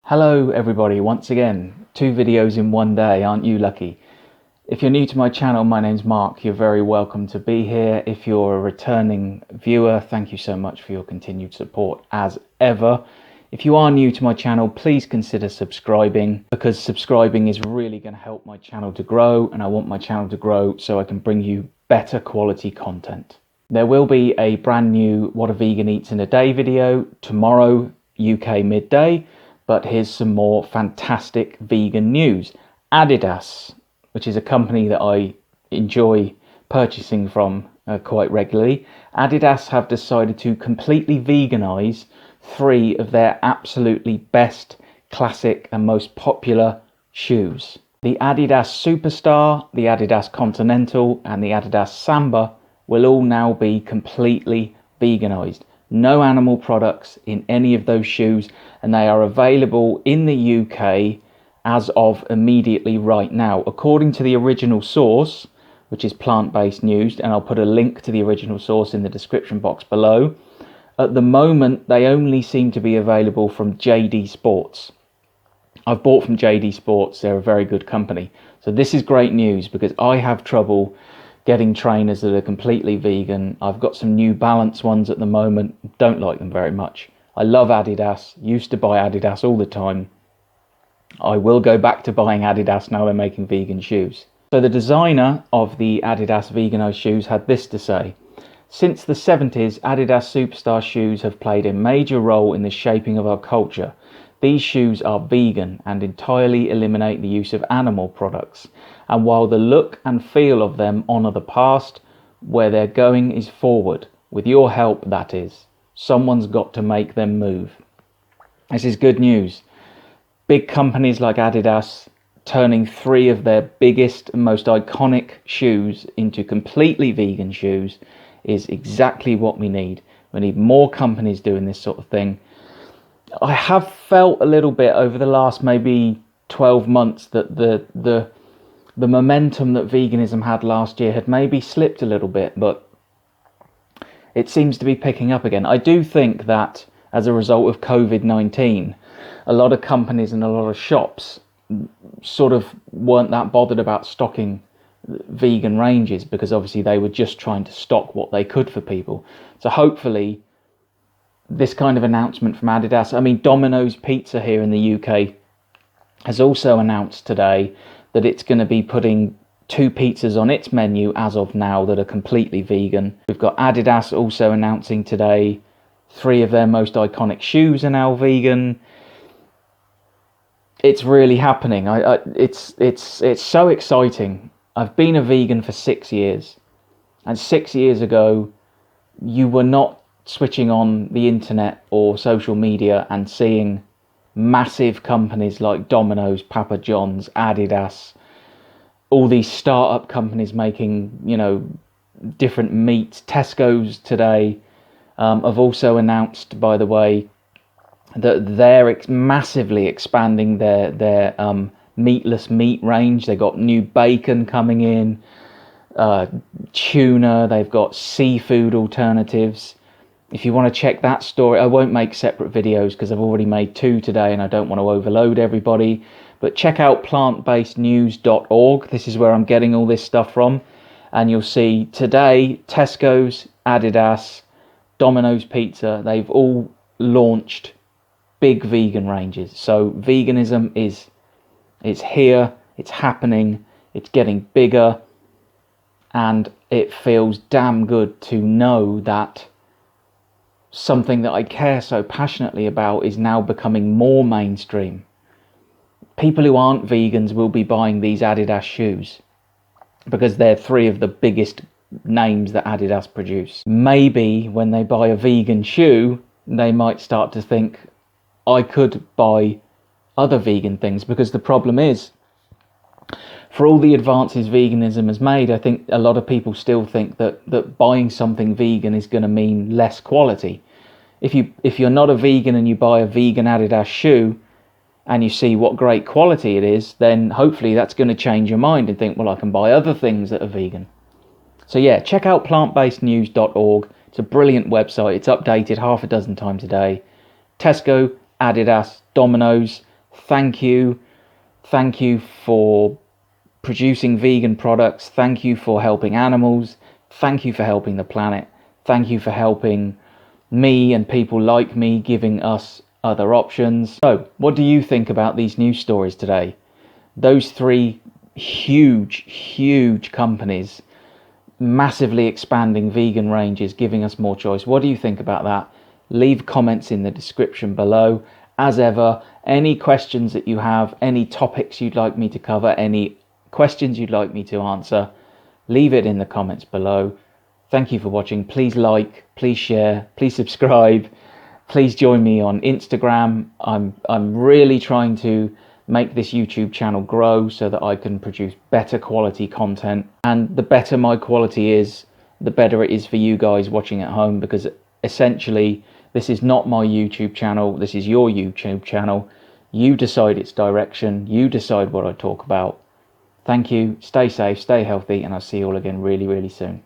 Hello everybody, once again, 2 videos in one day, aren't you lucky? If you're new to my channel, my name's Mark, you're very welcome to be here. If you're a returning viewer, thank you so much for your continued support as ever. If you are new to my channel, please consider subscribing, because subscribing is really going to help my channel to grow, and I want my channel to grow so I can bring you better quality content. There will be a brand new What a Vegan Eats in a Day video tomorrow, UK midday. But here's some more fantastic vegan news. Adidas, which is a company that I enjoy purchasing from quite regularly, Adidas have decided to completely veganize 3 of their absolutely best, classic and most popular shoes. The Adidas Superstar, the Adidas Continental and the Adidas Samba will all now be completely veganized. No animal products in any of those shoes, and they are available in the UK as of immediately right now. According to the original source, which is plant-based news, and I'll put a link to the original source in the description box below, at the moment they only seem to be available from JD Sports. I've bought from JD Sports, they're a very good company. So this is great news because I have trouble getting trainers that are completely vegan. I've got some New Balance ones at the moment, don't like them very much. I love Adidas, used to buy Adidas all the time. I will go back to buying Adidas now they're making vegan shoes. So the designer of the Adidas Veganize shoes had this to say: since the 70s, Adidas Superstar shoes have played a major role in the shaping of our culture. These shoes are vegan and entirely eliminate the use of animal products. And while the look and feel of them honour the past, where they're going is forward. With your help, that is. Someone's got to make them move. This is good news. Big companies like Adidas turning 3 of their biggest and most iconic shoes into completely vegan shoes is exactly what we need. We need more companies doing this sort of thing. I have felt a little bit over the last maybe 12 months that the momentum that veganism had last year had maybe slipped a little bit, but it seems to be picking up again. I do think that as a result of COVID-19, a lot of companies and a lot of shops sort of weren't that bothered about stocking vegan ranges because obviously they were just trying to stock what they could for people. So hopefully this kind of announcement from Adidas, I mean Dominos Pizza here in the UK has also announced today that it's going to be putting 2 pizzas on its menu as of now that are completely vegan. We've got Adidas also announcing today 3 of their most iconic shoes are now vegan. It's really happening. It's so exciting. I've been a vegan for 6 years, and 6 years ago you were not switching on the internet or social media and seeing massive companies like Domino's, Papa John's, Adidas, all these startup companies making, you know, different meats. Tesco's today have also announced, by the way, that they're massively expanding their meatless meat range. They got new bacon coming in, tuna, they've got seafood alternatives. If you want to check that story, I won't make separate videos because I've already made 2 today and I don't want to overload everybody. But check out plantbasednews.org. This is where I'm getting all this stuff from. And you'll see today, Tesco's, Adidas, Domino's Pizza, they've all launched big vegan ranges. So veganism is here, it's happening, it's getting bigger. And it feels damn good to know that something that I care so passionately about is now becoming more mainstream. People who aren't vegans will be buying these Adidas shoes because they're 3 of the biggest names that Adidas produce. Maybe when they buy a vegan shoe, they might start to think, I could buy other vegan things, because the problem is, for all the advances veganism has made, I think a lot of people still think that buying something vegan is going to mean less quality. If you're not a vegan and you buy a vegan Adidas shoe and you see what great quality it is, then hopefully that's going to change your mind and think, well, I can buy other things that are vegan. So yeah, check out plantbasednews.org. It's a brilliant website. It's updated half a dozen times a day. Tesco, Adidas, Domino's, thank you. Thank you for producing vegan products. Thank you for helping animals. Thank you for helping the planet. Thank you for helping me and people like me, giving us other options. So, what do you think about these news stories today? Those three huge companies massively expanding vegan ranges, giving us more choice. What do you think about that? Leave comments in the description below. As ever, any questions that you have, any topics you'd like me to cover, any questions you'd like me to answer, leave it in the comments below. Thank you for watching. Please like, please share, please subscribe. Please join me on Instagram. I'm really trying to make this YouTube channel grow so that I can produce better quality content. And the better my quality is, the better it is for you guys watching at home, because essentially this is not my YouTube channel. This is your YouTube channel. You decide its direction. You decide what I talk about. Thank you. Stay safe, stay healthy, and I'll see you all again really soon.